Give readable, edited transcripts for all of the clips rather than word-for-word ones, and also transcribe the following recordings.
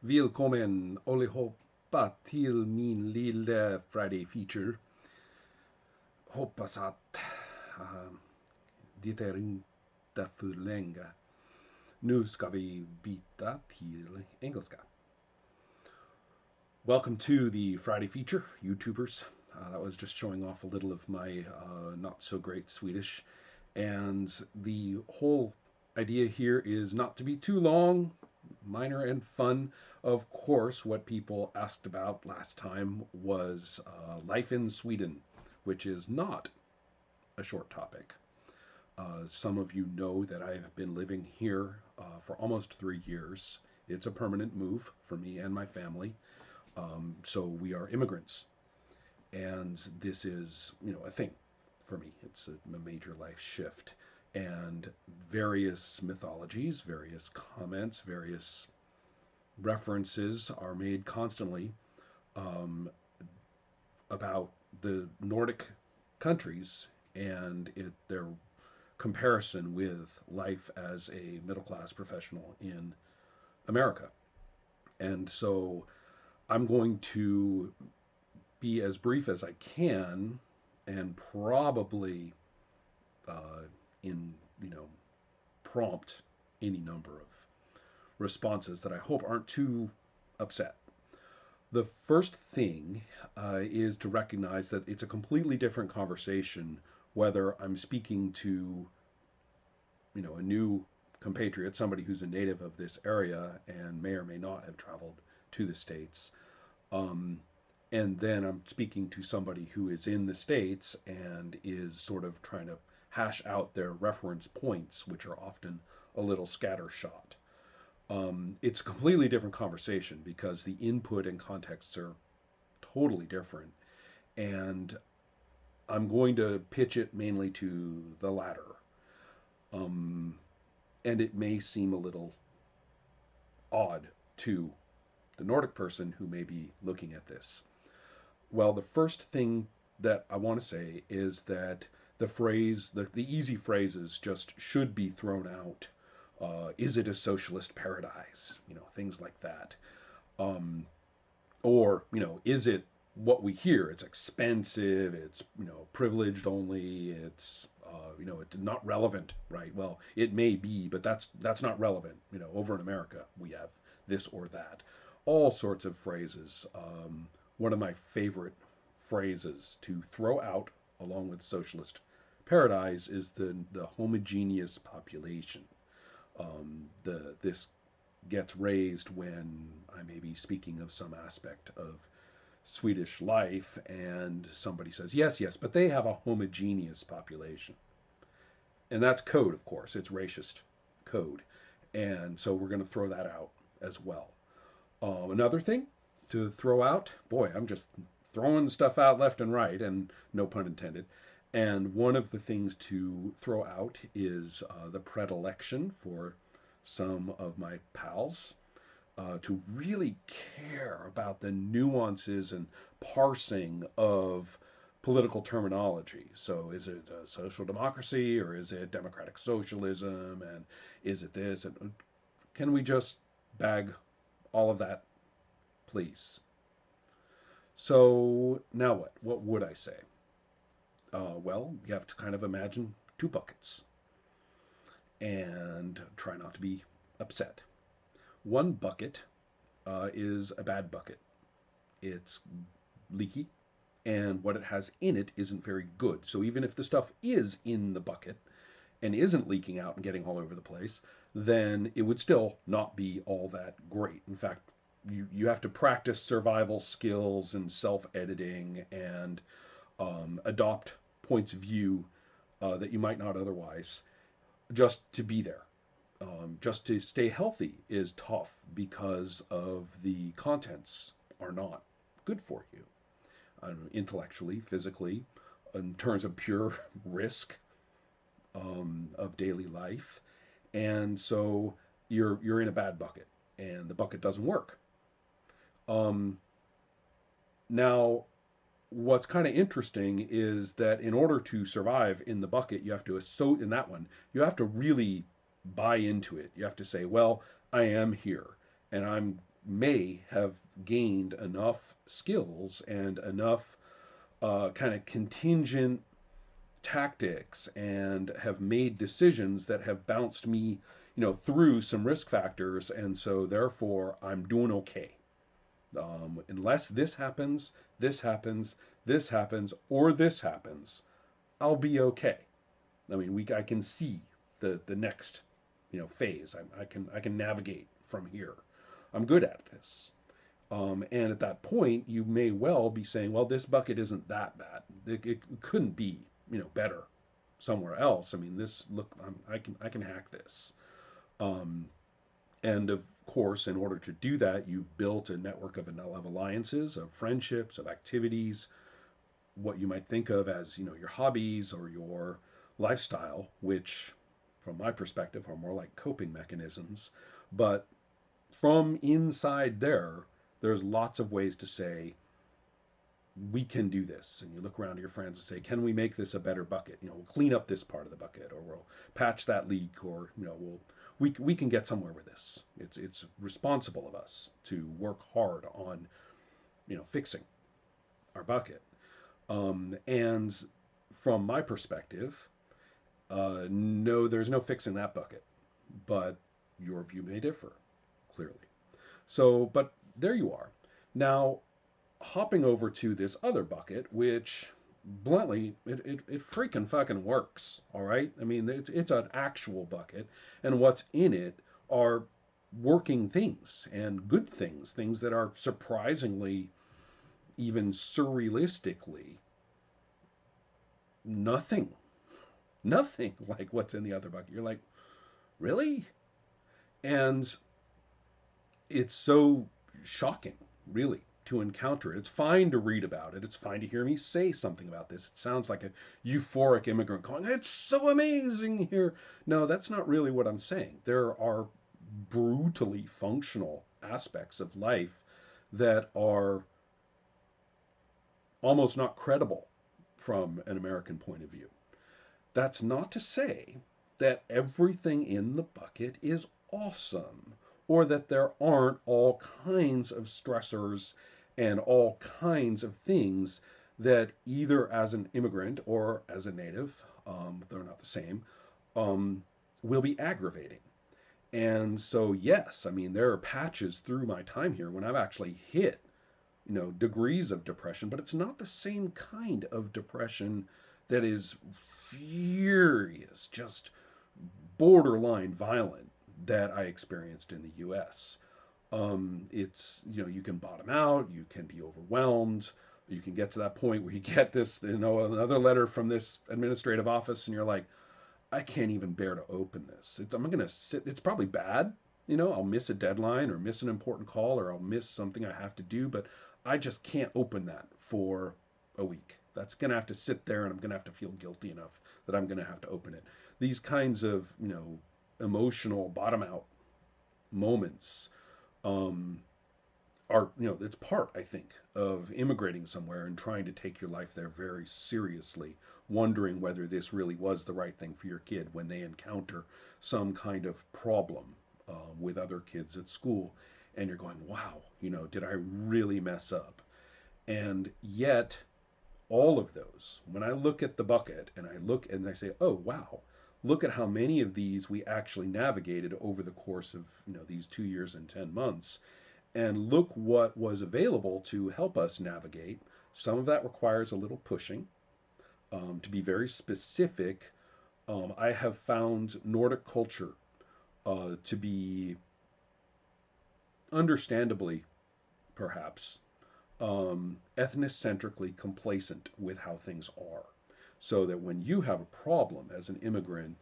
Välkommen allihopa till min lilla Friday feature. Hoppas att det är inte för länge. Nu ska vi byta till engelska. Welcome to the Friday feature, YouTubers. That was just showing off a little of my not so great Swedish. And the whole idea here is not to be too long, minor and fun. Of course, what people asked about last time was life in Sweden, which is not a short topic. Some of you know that I have been living here for almost 3 years. It's a permanent move for me and my family. So we are immigrants, and this is a thing for me. It's a major life shift, and various mythologies, various comments, various references are made constantly um, about the Nordic countries and their comparison with life as a middle class professional in America. And so I'm going to be as brief as I can and probably in prompt any number of responses that I hope aren't too upset. The first thing is to recognize that it's a completely different conversation whether I'm speaking to a new compatriot, somebody who's a native of this area and may or may not have traveled to the States. Um, and then I'm speaking to somebody who is in the States and is sort of trying to hash out their reference points, which are often a little scattershot. It's a completely different conversation because the input and contexts are totally different. And I'm going to pitch it mainly to the latter. Um, and it may seem a little odd to the Nordic person who may be looking at this. Well, the first thing that I want to say is that the easy phrases just should be thrown out. Is it a socialist paradise? Things like that. Um, or, is it what we hear? It's expensive. It's, privileged only. It's not relevant, right? Well, it may be, but that's not relevant. Over in America, we have this or that. All sorts of phrases. One of my favorite phrases to throw out, along with socialist paradise, is the homogeneous population. This gets raised when I may be speaking of some aspect of Swedish life, and somebody says, yes, yes, but they have a homogeneous population. And that's code, of course, it's racist code. And so we're going to throw that out as well. Another thing to throw out, boy, I'm just throwing stuff out left and right, and no pun intended. And one of the things to throw out is the predilection for some of my pals to really care about the nuances and parsing of political terminology. So, is it social democracy or is it democratic socialism? And is it this? And can we just bag all of that, please? So, now what? What would I say? Well, you have to kind of imagine two buckets and try not to be upset. One bucket is a bad bucket. It's leaky, and what it has in it isn't very good. So even if the stuff is in the bucket and isn't leaking out and getting all over the place, then it would still not be all that great. In fact, you have to practice survival skills and self editing and adopt points of view that you might not otherwise just to be there. Just to stay healthy is tough because of the contents are not good for you intellectually, physically, in terms of pure risk of daily life. And so you're in a bad bucket, and the bucket doesn't work. Um, Now, what's kind of interesting is that in order to survive in the bucket, you have to in that one, you have to really buy into it. You have to say, well, I am here, and may have gained enough skills and enough kind of contingent tactics and have made decisions that have bounced me, through some risk factors, and so therefore I'm doing okay. Unless this happens, this happens, or this happens, I'll be okay. I mean, I can see the next, phase. I can navigate from here. I'm good at this. And at that point, you may well be saying, well, this bucket isn't that bad. It couldn't be, better somewhere else. I mean, this look, I can hack this. Um, and of course, in order to do that, you've built a network of alliances, of friendships, of activities, what you might think of as, your hobbies or your lifestyle, which, from my perspective, are more like coping mechanisms. But from inside there, there's lots of ways to say, we can do this. And you look around to your friends and say, can we make this a better bucket? We'll clean up this part of the bucket, or we'll patch that leak, or, we can get somewhere with this. It's responsible of us to work hard on, fixing our bucket. And from my perspective, no, there's no fixing that bucket, but your view may differ, clearly. So, but there you are. Now, hopping over to this other bucket, which bluntly, it freaking fucking works. All right. I mean, it's an actual bucket, and what's in it are working things and good things, things that are surprisingly, even surrealistically, nothing, nothing like what's in the other bucket. You're like, really? And it's so shocking, really, to encounter it. It's fine to read about it. It's fine to hear me say something about this. It sounds like a euphoric immigrant going, it's so amazing here. No, that's not really what I'm saying. There are brutally functional aspects of life that are almost not credible from an American point of view. That's not to say that everything in the bucket is awesome, or that there aren't all kinds of stressors and all kinds of things that either as an immigrant or as a native, they're not the same, um, will be aggravating. And so, yes, I mean, there are patches through my time here when I've actually hit, degrees of depression, but it's not the same kind of depression that is furious, just borderline violent that I experienced in the US. It's, you can bottom out, you can be overwhelmed, you can get to that point where you get this, another letter from this administrative office, and you're like, I can't even bear to open this. I'm going to sit, it's probably bad. I'll miss a deadline or miss an important call or I'll miss something I have to do, but I just can't open that for a week. That's going to have to sit there and I'm going to have to feel guilty enough that I'm going to have to open it. These kinds of, emotional bottom out moments um, are, it's part, I think, of immigrating somewhere and trying to take your life there very seriously, wondering whether this really was the right thing for your kid when they encounter some kind of problem with other kids at school. And you're going, wow, did I really mess up? And yet, all of those, when I look at the bucket and I look and I say, oh, wow, look at how many of these we actually navigated over the course of, these 2 years and 10 months and look what was available to help us navigate. Some of that requires a little pushing. To be very specific, I have found Nordic culture to be, understandably, perhaps, ethnocentrically complacent with how things are. So that when you have a problem as an immigrant,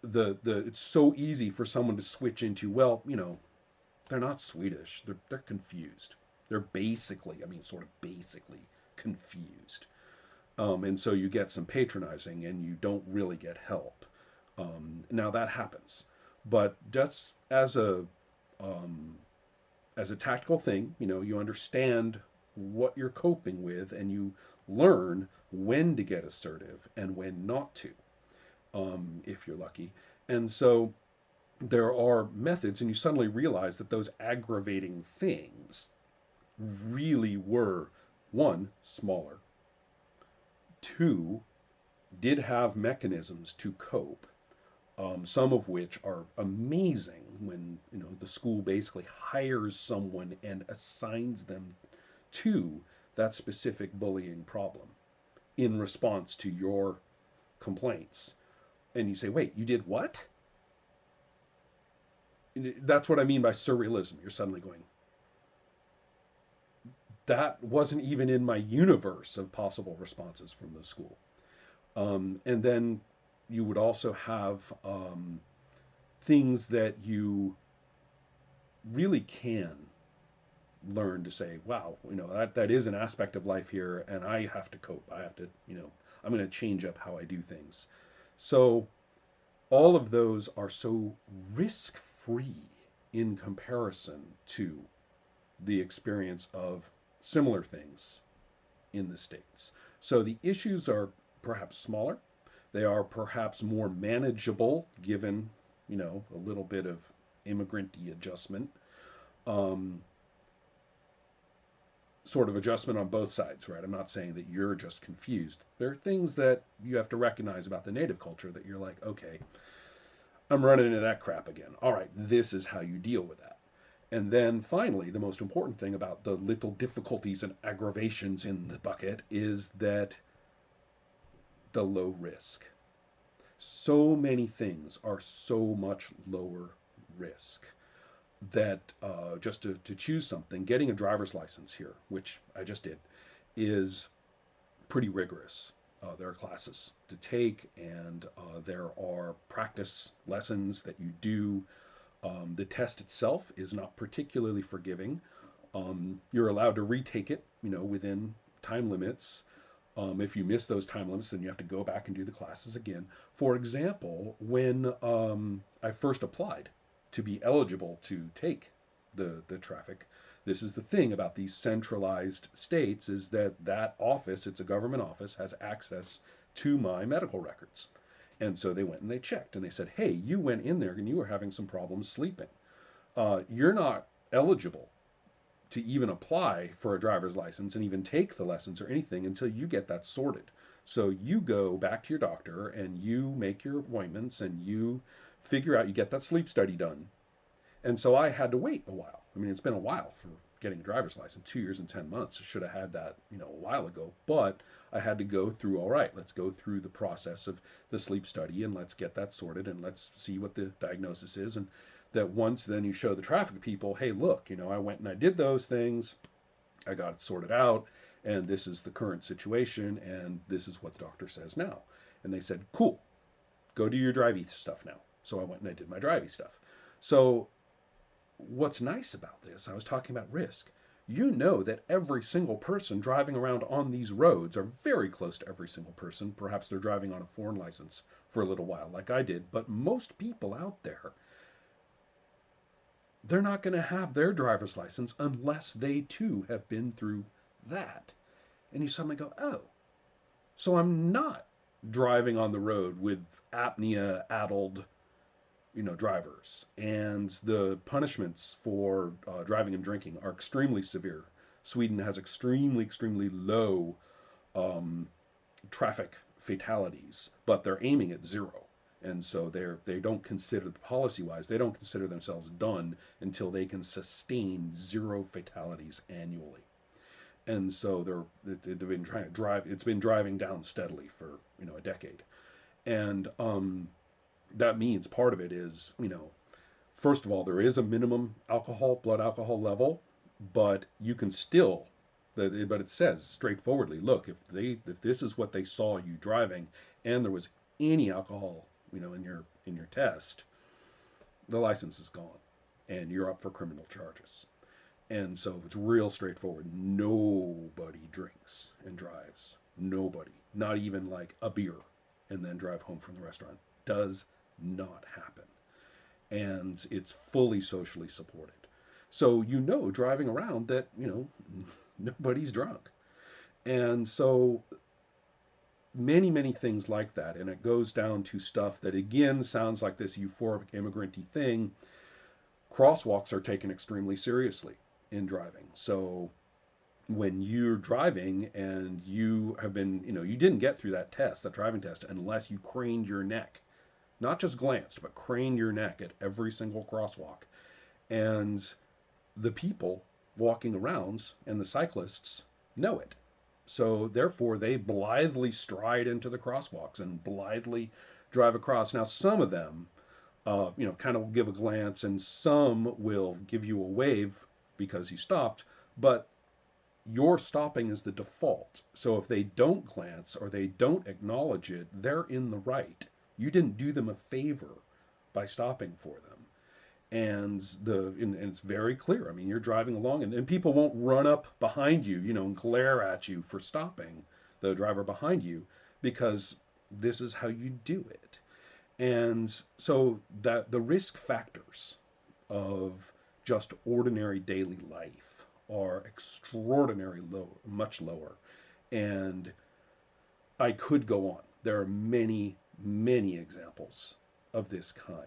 the it's so easy for someone to switch into, well, they're not Swedish. They're confused. They're basically, I mean, sort of basically confused. And so you get some patronizing and you don't really get help. Now that happens, but just um, as a tactical thing, you understand what you're coping with and you learn when to get assertive and when not to, if you're lucky. And so there are methods, and you suddenly realize that those aggravating things really were, one, smaller, two, did have mechanisms to cope, some of which are amazing when the school basically hires someone and assigns them to that specific bullying problem in response to your complaints. And you say, wait, you did what? That's what I mean by surrealism. You're suddenly going, that wasn't even in my universe of possible responses from the school. And then you would also have things that you really can learn to say, wow, that is an aspect of life here, and I have to cope. I have to, I'm going to change up how I do things. So all of those are so risk free in comparison to the experience of similar things in the States. So the issues are perhaps smaller. They are perhaps more manageable given, a little bit of immigrant adjustment, um, sort of adjustment on both sides, right? I'm not saying that you're just confused. There are things that you have to recognize about the native culture that you're like, okay, I'm running into that crap again. All right, this is how you deal with that. And then finally, the most important thing about the little difficulties and aggravations in the bucket is that the low risk. So many things are so much lower risk that just to choose something, getting a driver's license here, which I just did, is pretty rigorous. There are classes to take, and there are practice lessons that you do. The test itself is not particularly forgiving. You're allowed to retake it, within time limits. If you miss those time limits, then you have to go back and do the classes again. For example, when I first applied to be eligible to take the traffic, this is the thing about these centralized states is that office, it's a government office, has access to my medical records. And so they went and they checked and they said, hey, you went in there and you were having some problems sleeping. You're not eligible to even apply for a driver's license and even take the lessons or anything until you get that sorted. So you go back to your doctor and you make your appointments and you figure out, you get that sleep study done. And so I had to wait a while. I mean, it's been a while for getting a driver's license, 2 years and 10 months. I should have had that, a while ago. But I had to go through, all right, let's go through the process of the sleep study and let's get that sorted and let's see what the diagnosis is. And that once then you show the traffic people, hey, look, I went and I did those things, I got it sorted out, and this is the current situation, and this is what the doctor says now. And they said, cool, go do your drivey stuff now. So I went and I did my drivey stuff. So what's nice about this, I was talking about risk. You know that every single person driving around on these roads are very close to every single person. Perhaps they're driving on a foreign license for a little while, like I did. But most people out there, they're not going to have their driver's license unless they too have been through that. And you suddenly go, oh, so I'm not driving on the road with apnea addled, drivers. And the punishments for driving and drinking are extremely severe. Sweden has extremely low um, traffic fatalities, but they're aiming at zero. And so they don't consider, policy wise, they don't consider themselves done until they can sustain zero fatalities annually. And so they've been trying to drive. It's been driving down steadily for a decade, and that means part of it is first of all there is a minimum blood alcohol level, but you can still, but it says straightforwardly, look, if this is what they saw you driving, and there was any alcohol in your test, the license is gone, and you're up for criminal charges. And so it's real straightforward. Nobody drinks and drives. Nobody. Not even like a beer and then drive home from the restaurant. Does not happen. And it's fully socially supported. So driving around that, nobody's drunk. And so many, many things like that. And it goes down to stuff that, again, sounds like this euphoric immigrant-y thing. Crosswalks are taken extremely seriously in driving. So when you're driving and you have been, you didn't get through that test, that driving test, unless you craned your neck, not just glanced, but craned your neck at every single crosswalk. And the people walking around and the cyclists know it. So therefore, they blithely stride into the crosswalks and blithely drive across. Now, some of them, kind of give a glance, and some will give you a wave because you stopped. But your stopping is the default. So if they don't glance or they don't acknowledge it, they're in the right. You didn't do them a favor by stopping for them. And it's very clear. I mean, you're driving along, and people won't run up behind you, and glare at you for stopping the driver behind you, because this is how you do it. And so that the risk factors of just ordinary daily life are extraordinarily low, much lower. And I could go on. There are many, many examples of this kind.